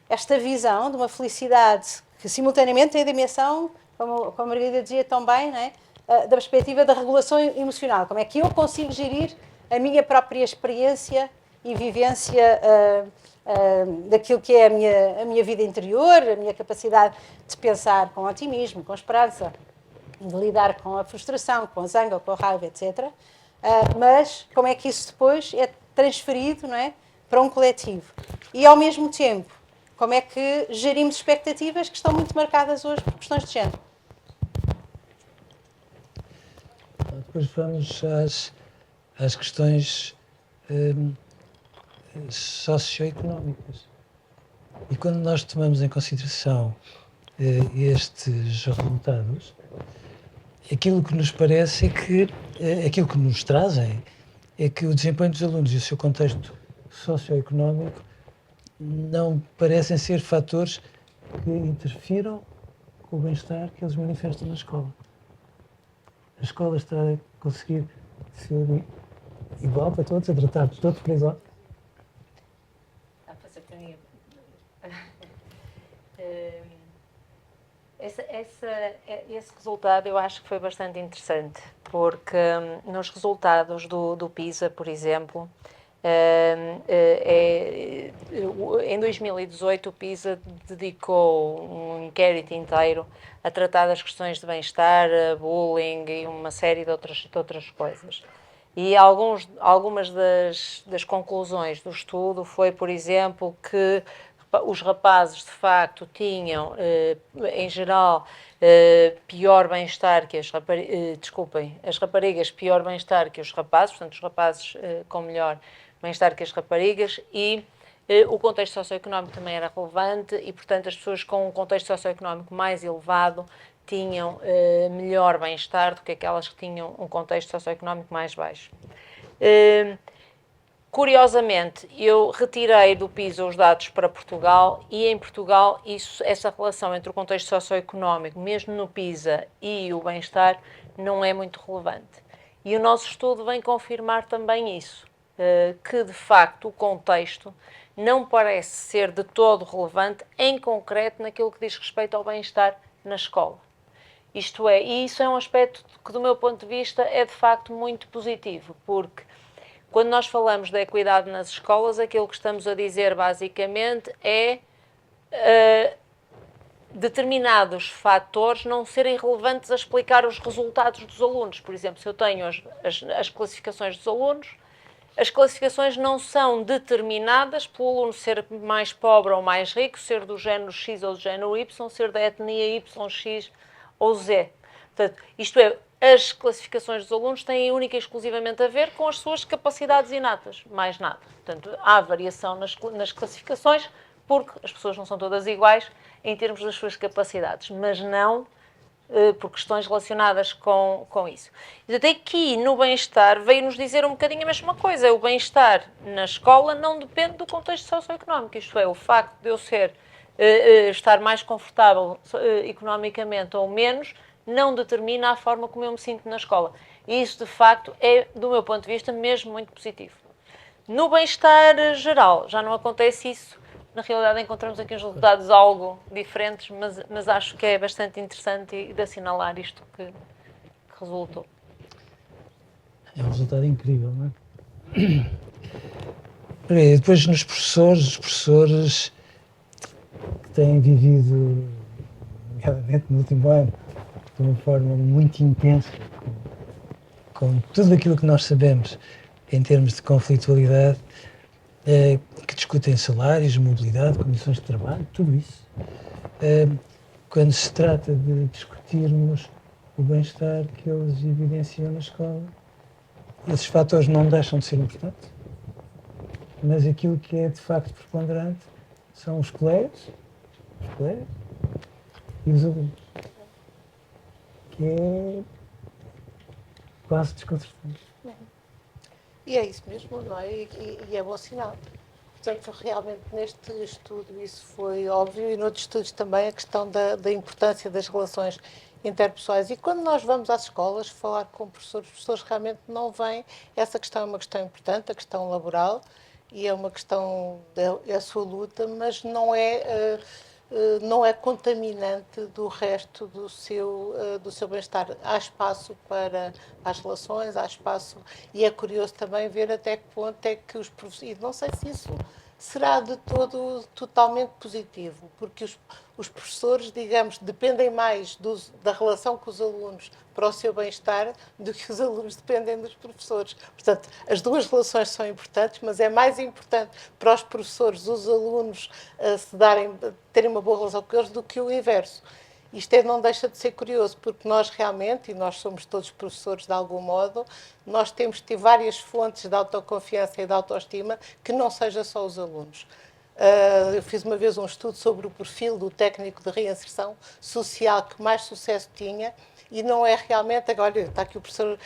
esta visão de uma felicidade que simultaneamente tem a dimensão, como a Margarida dizia tão bem, não é? Da perspectiva da regulação emocional. Como é que eu consigo gerir a minha própria experiência e vivência daquilo que é a minha vida interior, a minha capacidade de pensar com otimismo, com esperança, de lidar com a frustração, com a zanga, com a raiva, etc. Mas como é que isso depois é transferido, não é, para um coletivo? E, ao mesmo tempo, como é que gerimos expectativas que estão muito marcadas hoje por questões de género? Depois vamos às questões socioeconómicas. E quando nós tomamos em consideração estes resultados, aquilo que nos parece é que, aquilo que nos trazem, é que o desempenho dos alunos e o seu contexto socioeconómico não parecem ser fatores que interfiram com o bem-estar que eles manifestam na escola. A escola está a conseguir ser igual para todos, a tratar todos por igual. Esse resultado eu acho que foi bastante interessante, porque nos resultados do PISA, por exemplo, em 2018 o PISA dedicou um inquérito inteiro a tratar das questões de bem-estar, bullying e uma série de outras coisas. E algumas das conclusões do estudo foi, por exemplo, que os rapazes de facto tinham, em geral, pior bem-estar que as raparigas pior bem-estar que os rapazes, portanto os rapazes com melhor bem-estar que as raparigas, e o contexto socioeconómico também era relevante e, portanto, as pessoas com um contexto socioeconómico mais elevado tinham melhor bem-estar do que aquelas que tinham um contexto socioeconómico mais baixo. Curiosamente, eu retirei do PISA os dados para Portugal e em Portugal essa relação entre o contexto socioeconómico, mesmo no PISA, e o bem-estar não é muito relevante. E o nosso estudo vem confirmar também isso, que de facto o contexto não parece ser de todo relevante, em concreto naquilo que diz respeito ao bem-estar na escola. Isto é, e isso é um aspecto que do meu ponto de vista é de facto muito positivo, porque quando nós falamos da equidade nas escolas, aquilo que estamos a dizer basicamente é determinados fatores não serem relevantes a explicar os resultados dos alunos. Por exemplo, se eu tenho as classificações dos alunos, as classificações não são determinadas pelo aluno ser mais pobre ou mais rico, ser do género X ou do género Y, ser da etnia Y, X ou Z. Portanto, isto é, as classificações dos alunos têm única e exclusivamente a ver com as suas capacidades inatas, mais nada. Portanto, há variação nas classificações, porque as pessoas não são todas iguais em termos das suas capacidades, mas não por questões relacionadas com isso. E até aqui, no bem-estar, veio-nos dizer um bocadinho a mesma coisa. O bem-estar na escola não depende do contexto socioeconómico, isto é, o facto de eu estar mais confortável economicamente ou menos, não determina a forma como eu me sinto na escola. E isso, de facto, é, do meu ponto de vista, mesmo muito positivo. No bem-estar geral, já não acontece isso. Na realidade, encontramos aqui uns resultados algo diferentes, mas acho que é bastante interessante de assinalar isto que resultou. É um resultado incrível, não é? E depois nos professores, os professores que têm vivido, nomeadamente no último ano, de uma forma muito intensa, com tudo aquilo que nós sabemos em termos de conflitualidade, que discutem salários, mobilidade, condições de trabalho, tudo isso. Quando se trata de discutirmos o bem-estar que eles evidenciam na escola, esses fatores não deixam de ser importantes, mas aquilo que é de facto preponderante são os colegas, os colegas e os alunos, que é quase desconcertante. E é isso mesmo, não é? E é bom sinal. Portanto, realmente neste estudo isso foi óbvio e noutros estudos também a questão da importância das relações interpessoais. E quando nós vamos às escolas falar com os professores realmente não veem. Essa questão é uma questão importante, a questão laboral, e é uma questão é a sua luta, mas não é contaminante do resto do seu bem-estar. Há espaço para as relações, há espaço, e é curioso também ver até que ponto é que os professores, e não sei se isso será de todo totalmente positivo, porque os professores, digamos, dependem mais da relação com os alunos para o seu bem-estar do que os alunos dependem dos professores. Portanto, as duas relações são importantes, mas é mais importante para os professores os alunos terem uma boa relação com eles do que o inverso. Isto não deixa de ser curioso, porque nós realmente, e nós somos todos professores de algum modo, nós temos que ter várias fontes de autoconfiança e de autoestima que não seja só os alunos. Eu fiz uma vez um estudo sobre o perfil do técnico de reinserção social que mais sucesso tinha, e não é realmente, agora está aqui o professor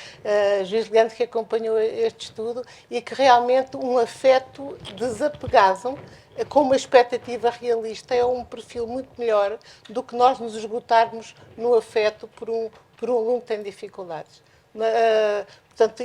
Juiz Leandro que acompanhou este estudo, e que realmente um afeto desapegado com uma expectativa realista é um perfil muito melhor do que nós nos esgotarmos no afeto por um aluno que tem dificuldades. Portanto,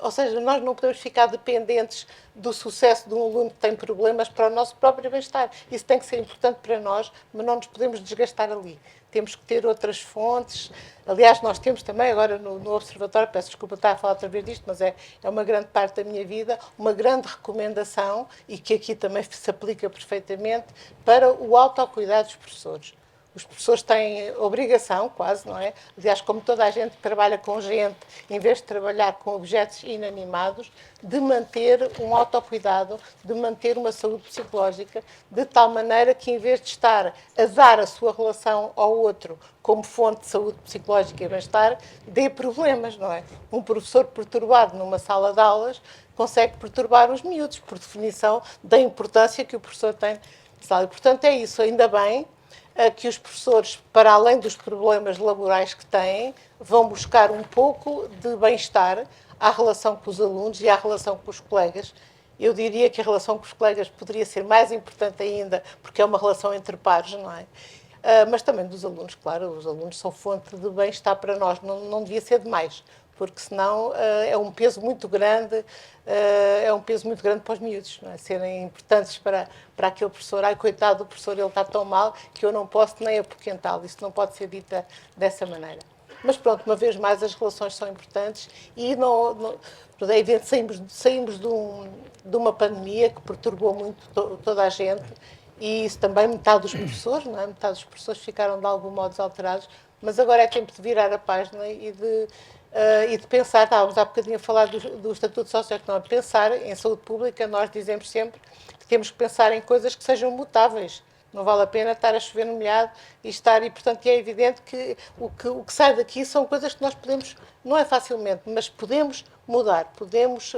ou seja, nós não podemos ficar dependentes do sucesso de um aluno que tem problemas para o nosso próprio bem-estar. Isso tem que ser importante para nós, mas não nos podemos desgastar ali. Temos que ter outras fontes. Aliás, nós temos também agora no Observatório, peço desculpa estar a falar outra vez disto, mas é uma grande parte da minha vida, uma grande recomendação, e que aqui também se aplica perfeitamente, para o autocuidado dos professores. Os professores têm obrigação, quase, não é? Aliás, como toda a gente que trabalha com gente, em vez de trabalhar com objetos inanimados, de manter um autocuidado, de manter uma saúde psicológica, de tal maneira que, em vez de estar a dar a sua relação ao outro como fonte de saúde psicológica e bem-estar, dê problemas, não é? Um professor perturbado numa sala de aulas consegue perturbar os miúdos, por definição da importância que o professor tem. E, portanto, é isso. Ainda bem que os professores, para além dos problemas laborais que têm, vão buscar um pouco de bem-estar à relação com os alunos e à relação com os colegas. Eu diria que a relação com os colegas poderia ser mais importante ainda, porque é uma relação entre pares, não é? Mas também dos alunos, claro, os alunos são fonte de bem-estar para nós, não devia ser demais, porque senão é um peso muito grande, para os miúdos, não é? Serem importantes para aquele professor. Ai, coitado do professor, ele está tão mal que eu não posso nem apoquentá-lo. Isso não pode ser dita dessa maneira. Mas pronto, uma vez mais, as relações são importantes e é evidente, saímos de uma pandemia que perturbou muito toda a gente, e isso também metade dos professores, não é? Metade dos professores ficaram de algum modo alterados, mas agora é tempo de virar a página e de pensar. Estávamos há bocadinho a falar do Estatuto Socioeconómico. Pensar em saúde pública, nós dizemos sempre que temos que pensar em coisas que sejam mutáveis. Não vale a pena estar a chover no molhado e portanto, é evidente que o que sai daqui são coisas que nós podemos, não é facilmente, mas podemos mudar, podemos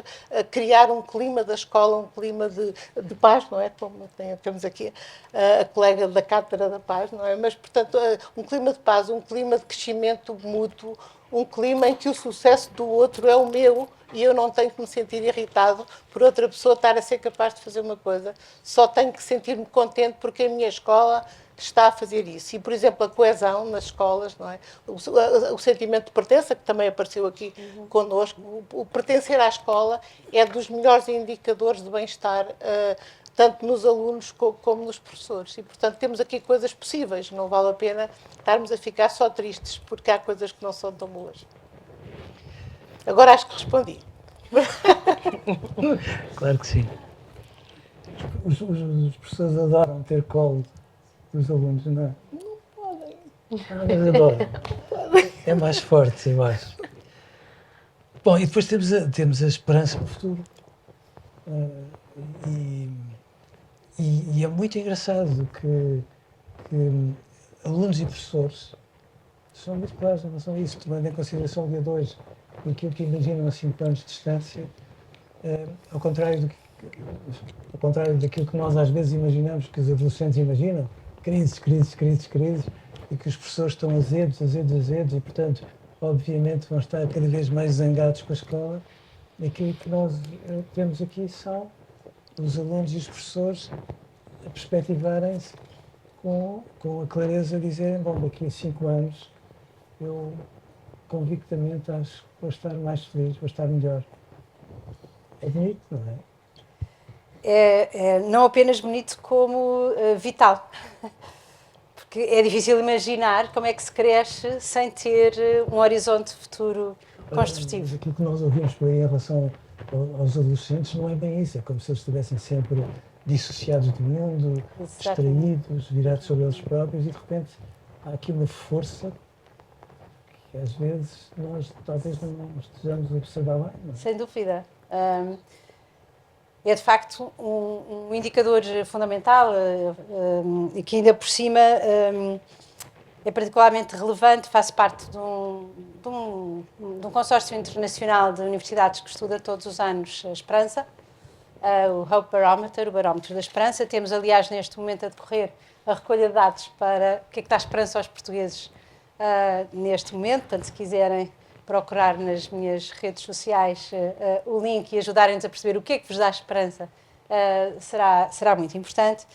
criar um clima da escola, um clima de paz, não é? Como temos aqui a colega da Cátedra da Paz, não é? Mas, portanto, um clima de paz, um clima de crescimento mútuo, um clima em que o sucesso do outro é o meu e eu não tenho que me sentir irritado por outra pessoa estar a ser capaz de fazer uma coisa. Só tenho que sentir-me contente porque a minha escola está a fazer isso. E, por exemplo, a coesão nas escolas, não é? O sentimento de pertença, que também apareceu aqui connosco, o pertencer à escola é dos melhores indicadores de bem-estar, tanto nos alunos como nos professores. E, portanto, temos aqui coisas possíveis. Não vale a pena estarmos a ficar só tristes, porque há coisas que não são tão boas. Agora acho que respondi. Claro que sim. Os professores adoram ter colo dos alunos, não é? Não podem. Mas adoram. É mais forte, eu acho. Bom, e depois temos a esperança no futuro. E é muito engraçado que alunos e professores são muito claros em relação a isso, tomando em consideração o dia de hoje, aquilo que imaginam a 5 anos de distância, ao contrário daquilo que nós às vezes imaginamos que os adolescentes imaginam, crises, e que os professores estão azedos, e, portanto, obviamente vão estar cada vez mais zangados com a escola. E aquilo que nós temos aqui são os alunos e os professores a perspectivarem-se com a clareza de dizerem, bom, daqui a 5 anos eu convictamente acho que vou estar mais feliz, vou estar melhor. É bonito, não é? É não apenas bonito como vital, porque é difícil imaginar como é que se cresce sem ter um horizonte futuro construtivo. Mas aquilo que nós ouvimos por aí em relação aos adolescentes não é bem isso, é como se eles estivessem sempre dissociados do mundo, distraídos, virados sobre eles próprios, e de repente há aqui uma força que às vezes nós talvez não estejamos a observar bem. Não é? Sem dúvida. É de facto um indicador fundamental e que ainda por cima é particularmente relevante, faz parte de um consórcio internacional de universidades que estuda todos os anos a esperança, o Hope Barometer, o barómetro da esperança. Temos, aliás, neste momento a decorrer a recolha de dados para o que é que dá esperança aos portugueses neste momento. Portanto, se quiserem procurar nas minhas redes sociais o link e ajudarem-nos a perceber o que é que vos dá esperança, será muito importante.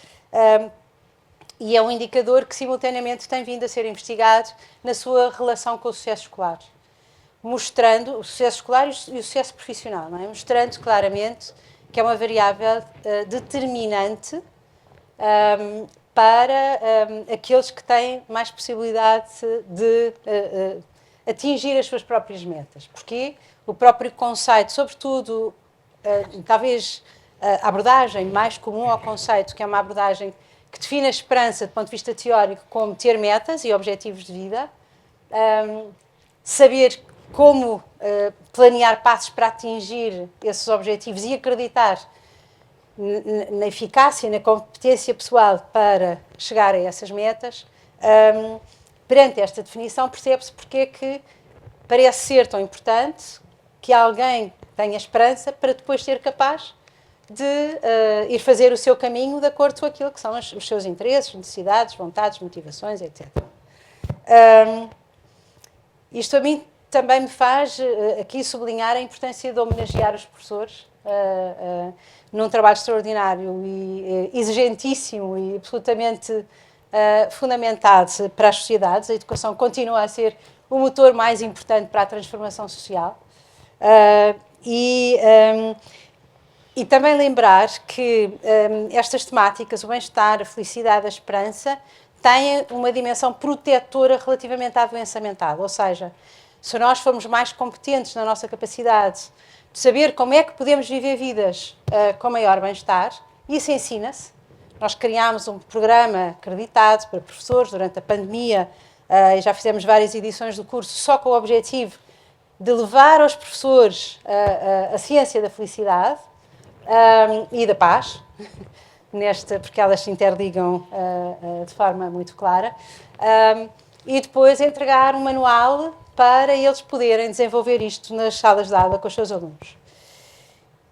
E é um indicador que simultaneamente tem vindo a ser investigado na sua relação com o sucesso escolar, mostrando o sucesso escolar e o sucesso profissional, não é? Mostrando claramente que é uma variável determinante para aqueles que têm mais possibilidade de atingir as suas próprias metas. Porque o próprio conceito, sobretudo, talvez a abordagem mais comum ao conceito, que é uma abordagem que define a esperança do ponto de vista teórico como ter metas e objetivos de vida, saber como planear passos para atingir esses objetivos e acreditar na eficácia, na competência pessoal para chegar a essas metas. Perante esta definição, percebe-se porque é que parece ser tão importante que alguém tenha esperança para depois ser capaz de ir fazer o seu caminho de acordo com aquilo que são os seus interesses, necessidades, vontades, motivações, etc. Isto a mim também me faz aqui sublinhar a importância de homenagear os professores num trabalho extraordinário e exigentíssimo e absolutamente fundamentado para as sociedades. A educação continua a ser o motor mais importante para a transformação social. E também lembrar que estas temáticas, o bem-estar, a felicidade, a esperança, têm uma dimensão protetora relativamente à doença mental. Ou seja, se nós formos mais competentes na nossa capacidade de saber como é que podemos viver vidas com maior bem-estar, isso ensina-se. Nós criámos um programa acreditado para professores durante a pandemia e já fizemos várias edições do curso só com o objetivo de levar aos professores a ciência da felicidade e da paz, porque elas se interligam de forma muito clara, e depois entregar um manual para eles poderem desenvolver isto nas salas de aula com os seus alunos.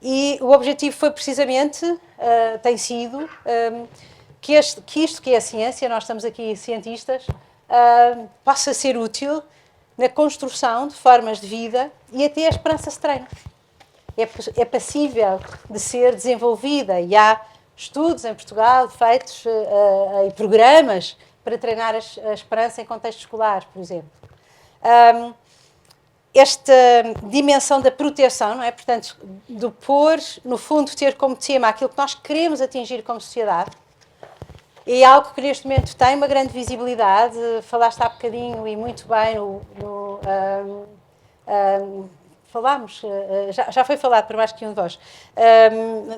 E o objetivo foi precisamente, tem sido, que isto que é a ciência, nós estamos aqui cientistas, possa ser útil na construção de formas de vida e até a esperança se treina. É passível de ser desenvolvida e há estudos em Portugal feitos e programas para treinar a esperança em contexto escolar, por exemplo. Esta dimensão da proteção, não é? Portanto, de pôr, no fundo, ter como tema aquilo que nós queremos atingir como sociedade, é algo que neste momento tem uma grande visibilidade. Falaste há bocadinho e muito bem falámos, já foi falado por mais que um de vós,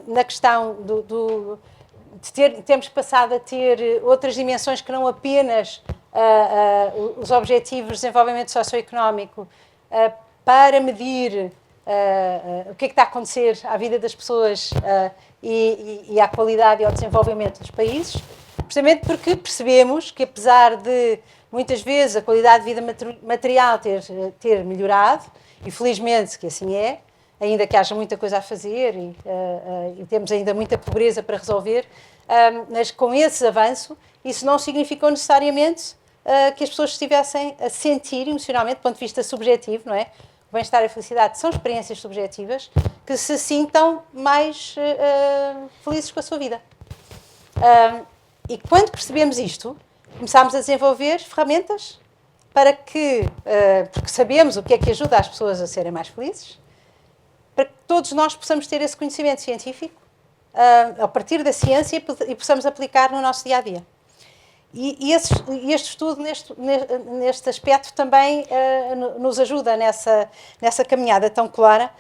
na questão de termos passado a ter outras dimensões que não apenas os objetivos de desenvolvimento socioeconómico para medir o que é que está a acontecer à vida das pessoas e à qualidade e ao desenvolvimento dos países, precisamente porque percebemos que, apesar de muitas vezes a qualidade de vida material ter melhorado, e felizmente que assim é, ainda que haja muita coisa a fazer e temos ainda muita pobreza para resolver, mas com esse avanço, isso não significou necessariamente que as pessoas estivessem a sentir emocionalmente, do ponto de vista subjetivo, não é? O bem-estar e a felicidade são experiências subjetivas que se sintam mais felizes com a sua vida. E quando percebemos isto, começámos a desenvolver ferramentas para que, porque sabemos o que é que ajuda as pessoas a serem mais felizes, para que todos nós possamos ter esse conhecimento científico a partir da ciência e possamos aplicar no nosso dia-a-dia. E este estudo, neste aspecto, também nos ajuda nessa caminhada tão clara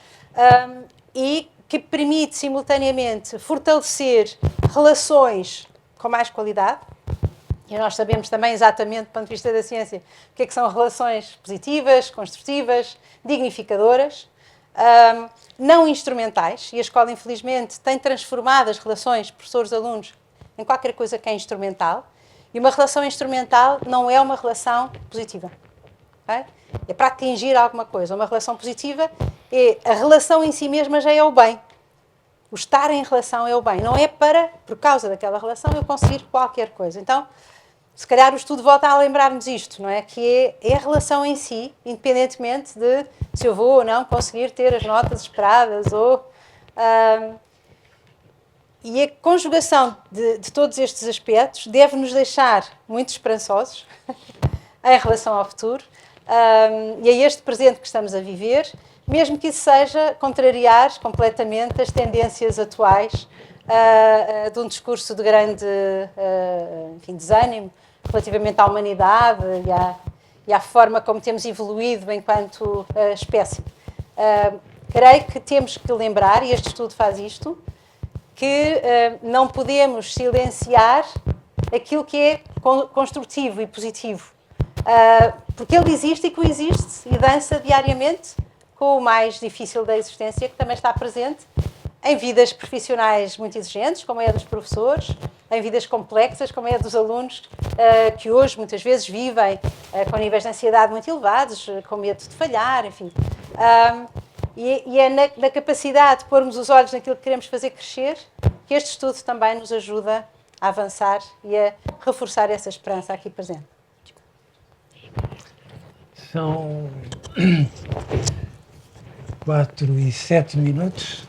e que permite, simultaneamente, fortalecer relações com mais qualidade. E nós sabemos também, exatamente, do ponto de vista da ciência, o que é que são relações positivas, construtivas, dignificadoras, não instrumentais. E a escola, infelizmente, tem transformado as relações professores-alunos em qualquer coisa que é instrumental. E uma relação instrumental não é uma relação positiva. Okay? É para atingir alguma coisa. Uma relação positiva é a relação em si mesma já é o bem. O estar em relação é o bem. Não é para, por causa daquela relação, eu conseguir qualquer coisa. Então, se calhar o estudo volta a lembrar-nos isto, não é? Que é a relação em si, independentemente de se eu vou ou não conseguir ter as notas esperadas ou... E a conjugação de todos estes aspectos deve nos deixar muito esperançosos em relação ao futuro e a este presente que estamos a viver, mesmo que isso seja contrariar completamente as tendências atuais de um discurso de grande desânimo relativamente à humanidade e à forma como temos evoluído enquanto espécie. Creio que temos que lembrar, e este estudo faz isto, que não podemos silenciar aquilo que é construtivo e positivo, porque ele existe e coexiste e dança diariamente com o mais difícil da existência, que também está presente em vidas profissionais muito exigentes, como é a dos professores, em vidas complexas, como é a dos alunos, que hoje muitas vezes vivem com níveis de ansiedade muito elevados, com medo de falhar, enfim. E é na capacidade de pormos os olhos naquilo que queremos fazer crescer que este estudo também nos ajuda a avançar e a reforçar essa esperança aqui presente. São 4 e 7 minutos.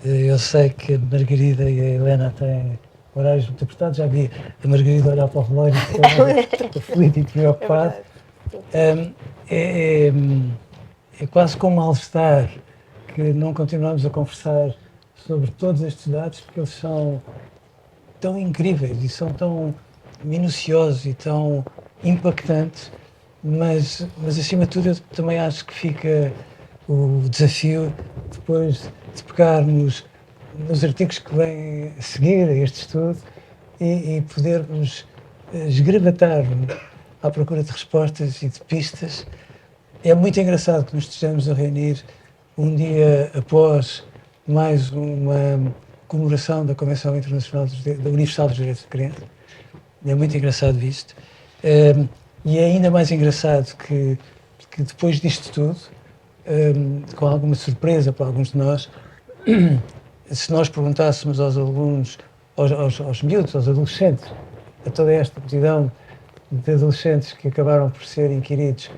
Eu sei que a Margarida e a Helena têm horários muito apertados. Já vi a Margarida olhar para o relógio aflita e preocupada. É quase com um mal-estar que não continuamos a conversar sobre todos estes dados, porque eles são tão incríveis e são tão minuciosos e tão impactantes, mas acima de tudo eu também acho que fica o desafio depois de pegarmos nos artigos que vêm a seguir a este estudo e podermos esgravatar à procura de respostas e de pistas. É muito engraçado que nos estejamos a reunir um dia após mais uma comemoração da Convenção Internacional da Universal dos Direitos da Criança. É muito engraçado isto. E é ainda mais engraçado que depois disto tudo, com alguma surpresa para alguns de nós, se nós perguntássemos aos alunos, aos miúdos, aos adolescentes, a toda esta multidão de adolescentes que acabaram por ser inquiridos,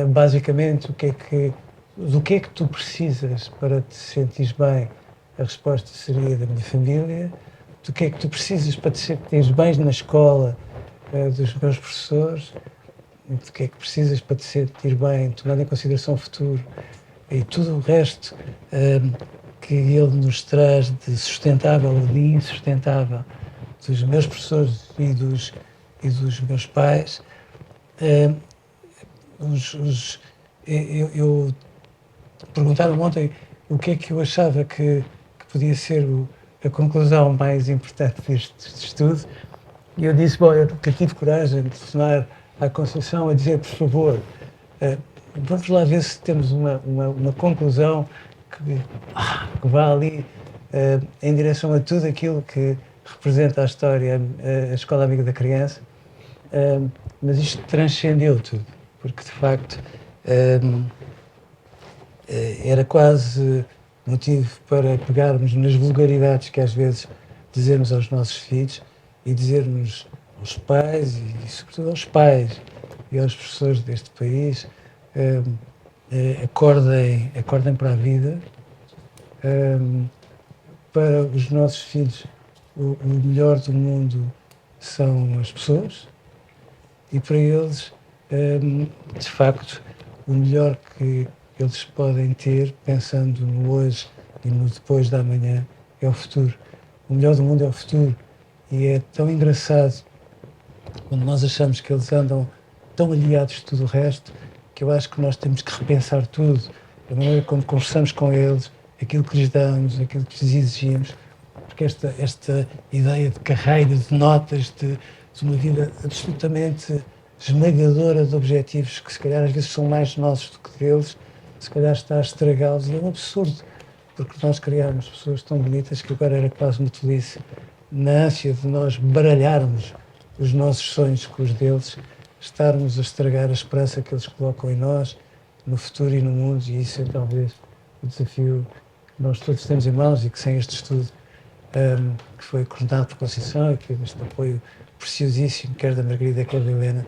basicamente, do que é que tu precisas para te sentires bem? A resposta seria da minha família. Do que é que tu precisas para te sentires bem na escola? Dos meus professores. Do que é que precisas para te sentir bem, tomando em consideração o futuro? E tudo o resto que ele nos traz de sustentável ou de insustentável dos meus professores e dos meus pais. Eu perguntaram ontem o que é que eu achava que podia ser a conclusão mais importante deste estudo, e eu disse, bom, eu nunca tive coragem de telefonar à Conceição a dizer, por favor, vamos lá ver se temos uma conclusão que vá ali em direção a tudo aquilo que representa a história, a Escola Amiga da Criança, mas isto transcendeu tudo, porque de facto era quase motivo para pegarmos nas vulgaridades que às vezes dizemos aos nossos filhos e dizermos aos pais e sobretudo aos pais e aos professores deste país, acordem para a vida, para os nossos filhos o melhor do mundo são as pessoas e para eles, de facto, o melhor que eles podem ter, pensando no hoje e no depois da manhã, é o futuro. O melhor do mundo é o futuro. E é tão engraçado quando nós achamos que eles andam tão aliados de tudo o resto, que eu acho que nós temos que repensar tudo. A maneira como conversamos com eles, aquilo que lhes damos, aquilo que lhes exigimos, porque esta ideia de carreira, de notas, de uma vida absolutamente esmagadora de objetivos que se calhar às vezes são mais nossos do que deles, se calhar está a estragá-los, e é um absurdo, porque nós criámos pessoas tão bonitas que agora era quase uma tolice, na ânsia de nós baralharmos os nossos sonhos com os deles, estarmos a estragar a esperança que eles colocam em nós, no futuro e no mundo, e isso é talvez o desafio que nós todos temos em mãos e que sem este estudo que foi coordenado por Conceição e que teve este apoio preciosíssimo, quer da Margarida, quer da Helena,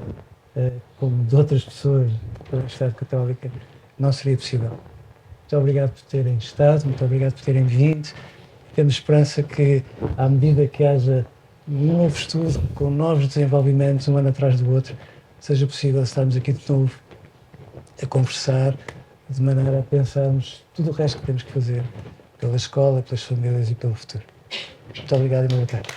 como de outras pessoas da Universidade Católica, não seria possível. Muito obrigado por terem estado, muito obrigado por terem vindo. Temos esperança que, à medida que haja um novo estudo, com novos desenvolvimentos, um ano atrás do outro, seja possível estarmos aqui de novo a conversar, de maneira a pensarmos tudo o resto que temos que fazer pela escola, pelas famílias e pelo futuro. Muito obrigado e boa tarde.